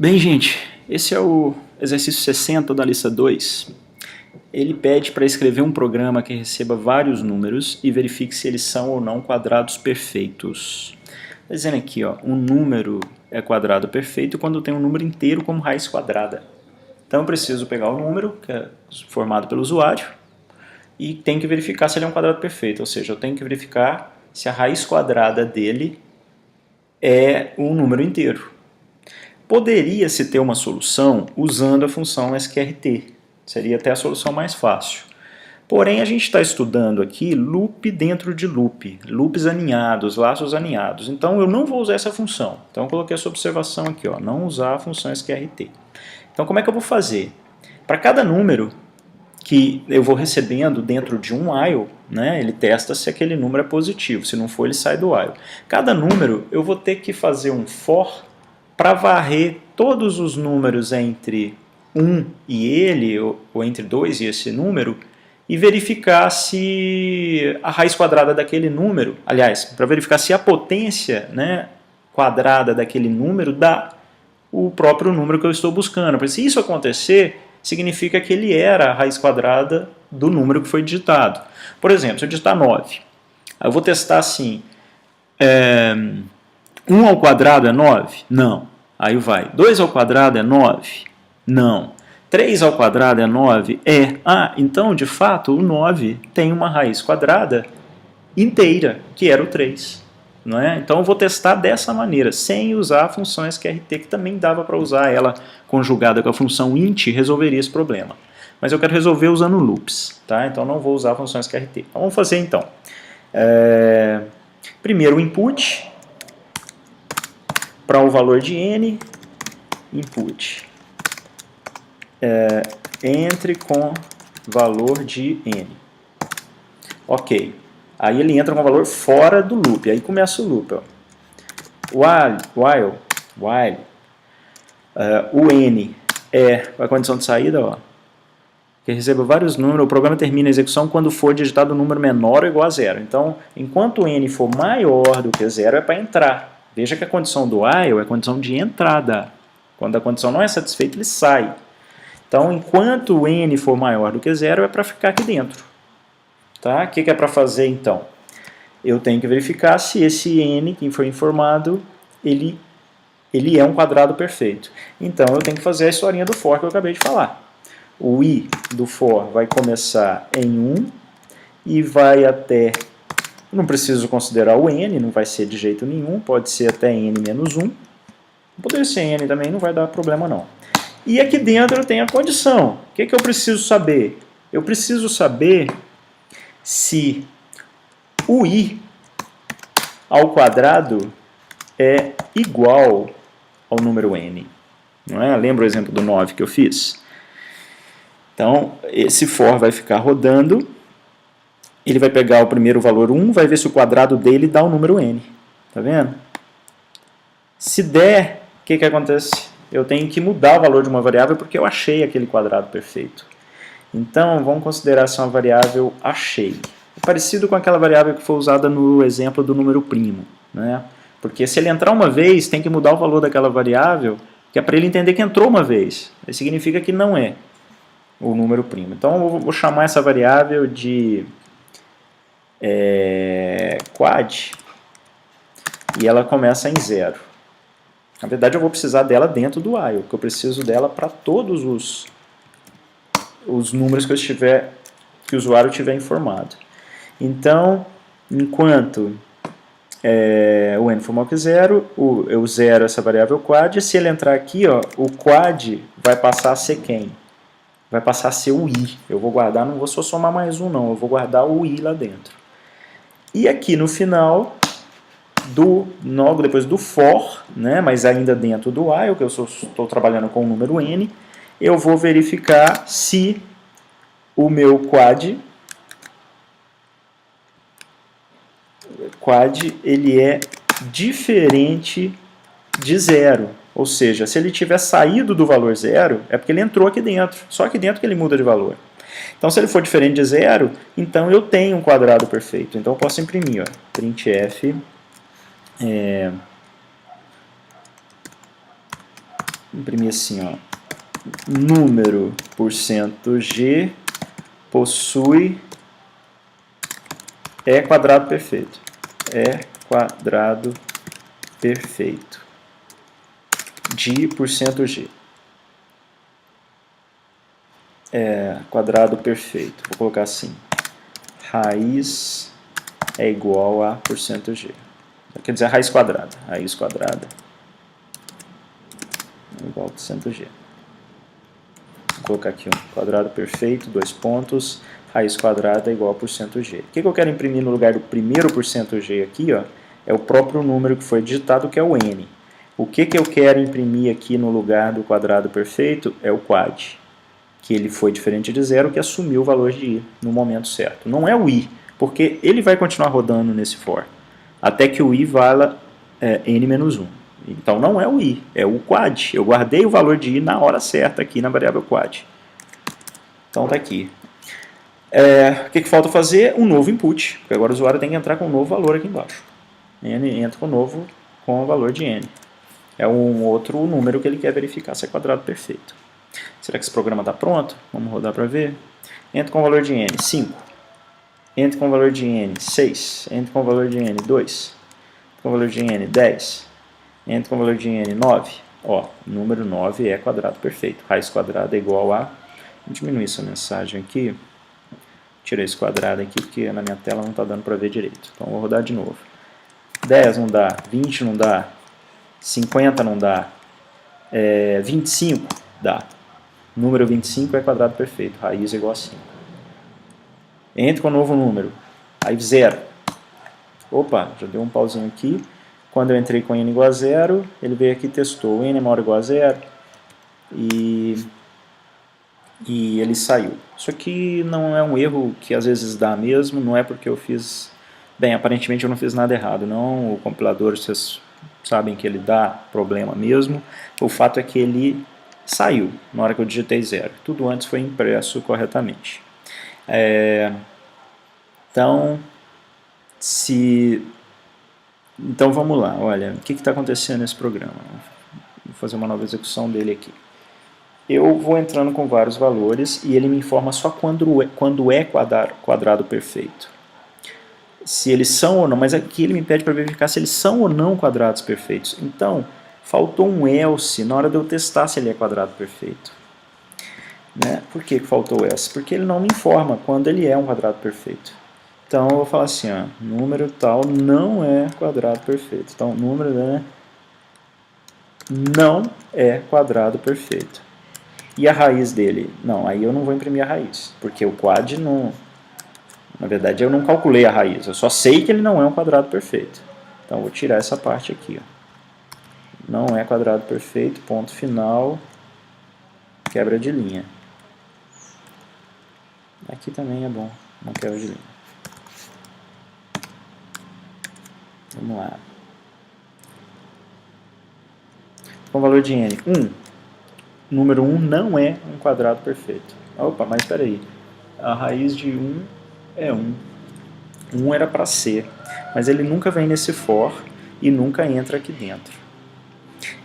Bem, gente, esse é o exercício 60 da lista 2. Ele pede para escrever um programa que receba vários números e verifique se eles são ou não quadrados perfeitos. Está dizendo aqui, ó, um número é quadrado perfeito quando tem um número inteiro como raiz quadrada. Então eu preciso pegar o número, que é formado pelo usuário, e tenho que verificar se ele é um quadrado perfeito, ou seja, eu tenho que verificar se a raiz quadrada dele é um número inteiro. Poderia-se ter uma solução usando a função sqrt, seria até a solução mais fácil. Porém, a gente está estudando aqui loop dentro de loop, loops aninhados, laços aninhados. Então, eu não vou usar essa função. Então, eu coloquei essa observação aqui, ó, não usar a função sqrt. Então, como é que eu vou fazer? Para cada número que eu vou recebendo dentro de um while, né, ele testa se aquele número é positivo, se não for, ele sai do while. Cada número, eu vou ter que fazer um for para varrer todos os números entre 1 e ele, ou entre 2 e esse número, e verificar se a raiz quadrada daquele número, aliás, para verificar se a potência, né, quadrada daquele número dá o próprio número que eu estou buscando. Porque se isso acontecer, significa que ele era a raiz quadrada do número que foi digitado. Por exemplo, se eu digitar 9, eu vou testar assim, 1 ao quadrado é 9? Não. Aí vai. 2 ao quadrado é 9? Não. 3 ao quadrado é 9? É. Ah, então, de fato, o 9 tem uma raiz quadrada inteira, que era o 3. Não é? Então, eu vou testar dessa maneira, sem usar a função sqrt, que também dava para usar ela conjugada com a função int, resolveria esse problema. Mas eu quero resolver usando loops, tá? Então, não vou usar a função sqrt. Então, vamos fazer, então. Primeiro, o input. Para o valor de n, input, entre com valor de n. Ok. Aí ele entra com o valor fora do loop. Aí começa o loop. Ó. While o n é a condição de saída, ó, que receba vários números, o programa termina a execução quando for digitado um número menor ou igual a zero. Então, enquanto o n for maior do que zero, é para entrar. Veja que a condição do while é a condição de entrada. Quando a condição não é satisfeita, ele sai. Então, enquanto o n for maior do que zero, é para ficar aqui dentro. Tá? O que é para fazer, então? Eu tenho que verificar se esse n que foi informado, ele é um quadrado perfeito. Então, eu tenho que fazer a historinha do for que eu acabei de falar. O i do for vai começar em 1 e vai até... Não preciso considerar o n, não vai ser de jeito nenhum, pode ser até n menos 1. Poderia ser n também, não vai dar problema não. E aqui dentro eu tenho a condição. O que eu preciso saber? Eu preciso saber se o i ao quadrado é igual ao número n. Não é? Lembra o exemplo do 9 que eu fiz? Então, esse for vai ficar rodando. Ele vai pegar o primeiro valor 1, vai ver se o quadrado dele dá o número n. Tá vendo? Se der, o que acontece? Eu tenho que mudar o valor de uma variável porque eu achei aquele quadrado perfeito. Então, vamos considerar essa uma variável achei. É parecido com aquela variável que foi usada no exemplo do número primo. Né? Porque se ele entrar uma vez, tem que mudar o valor daquela variável, que é para ele entender que entrou uma vez. Isso significa que não é o número primo. Então, eu vou chamar essa variável de... quad, e ela começa em 0. Na verdade, eu vou precisar dela dentro do while, porque eu preciso dela para todos os números que o usuário tiver informado. Então, enquanto o n for maior que 0, eu zero essa variável quad, se ele entrar aqui, ó, o quad vai passar a ser quem? Vai passar a ser o i. Eu vou guardar, não vou só somar mais um não, eu vou guardar o i lá dentro. E aqui no final, logo depois do for, né, mas ainda dentro do while, que eu estou trabalhando com o número n, eu vou verificar se o meu quad ele é diferente de 0. Ou seja, se ele tiver saído do valor 0, é porque ele entrou aqui dentro. Só aqui dentro que ele muda de valor. Então, se ele for diferente de 0, então eu tenho um quadrado perfeito. Então, eu posso imprimir, ó, printf imprimir assim, ó, número porcento G possui E quadrado perfeito. E quadrado perfeito de porcento G. Quadrado perfeito. Vou colocar assim. Raiz é igual a porcento G. Quer dizer, a raiz quadrada. Raiz quadrada é igual a porcento G. Vou colocar aqui um quadrado perfeito, 2 pontos, raiz quadrada é igual a porcento G. O que eu quero imprimir no lugar do primeiro porcento G aqui, ó, é o próprio número que foi digitado, que é o N. O que eu quero imprimir aqui no lugar do quadrado perfeito é o quad, que ele foi diferente de zero, que assumiu o valor de i no momento certo. Não é o i, porque ele vai continuar rodando nesse for, até que o i vala n menos 1. Então não é o i, é o quad. Eu guardei o valor de i na hora certa aqui na variável quad. Então está aqui. O que falta fazer? Um novo input, porque agora o usuário tem que entrar com um novo valor aqui embaixo. N entra com o valor de n. É um outro número que ele quer verificar se é quadrado perfeito. Será que esse programa está pronto? Vamos rodar para ver. Entra com o valor de n, 5. Entra com o valor de n, 6. Entra com o valor de n, 2. Entra com o valor de n, 10. Entra com o valor de n, 9. Ó, número 9 é quadrado perfeito. Raiz quadrada é igual a... Vou diminuir essa mensagem aqui. Tirei esse quadrado aqui porque na minha tela não está dando para ver direito. Então vou rodar de novo. 10 não dá, 20 não dá, 50 não dá, 25 dá. Número 25 é quadrado perfeito, raiz é igual a 5. Entra com um novo número, aí 0. Opa, já deu um pauzinho aqui. Quando eu entrei com n igual a 0, ele veio aqui e testou. N é maior ou igual a 0 e ele saiu. Isso aqui não é um erro que às vezes dá mesmo, não é porque eu fiz... Bem, aparentemente eu não fiz nada errado, não. O compilador, vocês sabem que ele dá problema mesmo. O fato é que ele saiu na hora que eu digitei 0. Tudo antes foi impresso corretamente. Então vamos lá, olha, o que está acontecendo nesse programa? Vou fazer uma nova execução dele aqui. Eu vou entrando com vários valores e ele me informa só quando é quadrado perfeito. Se eles são ou não, mas aqui ele me pede para verificar se eles são ou não quadrados perfeitos. Então, faltou um else na hora de eu testar se ele é quadrado perfeito. Né? Por que faltou o else? Porque ele não me informa quando ele é um quadrado perfeito. Então, eu vou falar assim, ó, número tal não é quadrado perfeito. Então, número não é quadrado perfeito. E a raiz dele? Não, aí eu não vou imprimir a raiz, porque o quad não... Na verdade, eu não calculei a raiz, eu só sei que ele não é um quadrado perfeito. Então, eu vou tirar essa parte aqui. Ó. Não é quadrado perfeito, ponto final, quebra de linha. Aqui também é bom, não quebra de linha. Vamos lá. Com o valor de n, 1. Número 1 não é um quadrado perfeito. Opa, mas espera aí. A raiz de 1 é 1. 1 era para ser, mas ele nunca vem nesse for e nunca entra aqui dentro.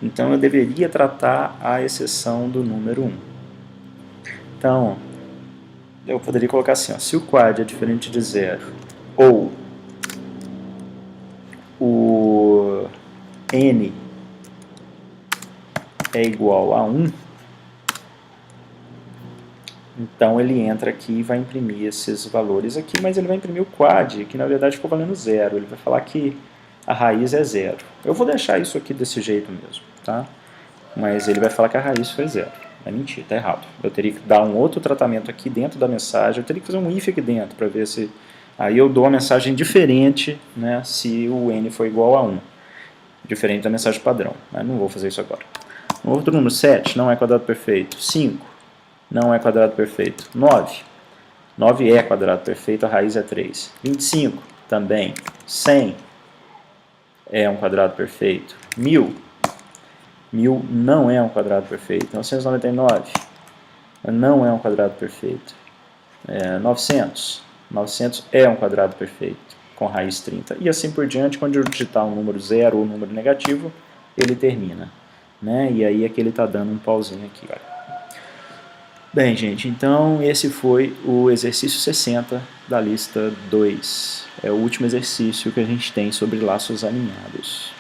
Então eu deveria tratar a exceção do número 1. Então, eu poderia colocar assim, ó, se o quad é diferente de 0 ou o n é igual a 1, então ele entra aqui e vai imprimir esses valores aqui, mas ele vai imprimir o quad, que na verdade ficou valendo 0. Ele vai falar que a raiz é 0. Eu vou deixar isso aqui desse jeito mesmo, tá? Mas ele vai falar que a raiz foi 0. É mentira, tá errado. Eu teria que dar um outro tratamento aqui dentro da mensagem, eu teria que fazer um if aqui dentro para ver se... Aí eu dou uma mensagem diferente, né, se o n for igual a 1. Diferente da mensagem padrão, mas não vou fazer isso agora. Um outro número, 7, não é quadrado perfeito. 5, não é quadrado perfeito. 9, 9 é quadrado perfeito, a raiz é 3. 25, também. 100 é um quadrado perfeito. 1000, 1000 não é um quadrado perfeito. 999 não é um quadrado perfeito. 900, 900 é um quadrado perfeito, com raiz 30. E assim por diante, quando eu digitar um número 0 ou um número negativo, ele termina. né? E aí é que ele está dando um pauzinho aqui, olha. Bem, gente, então esse foi o exercício 60 da lista 2. É o último exercício que a gente tem sobre laços alinhados.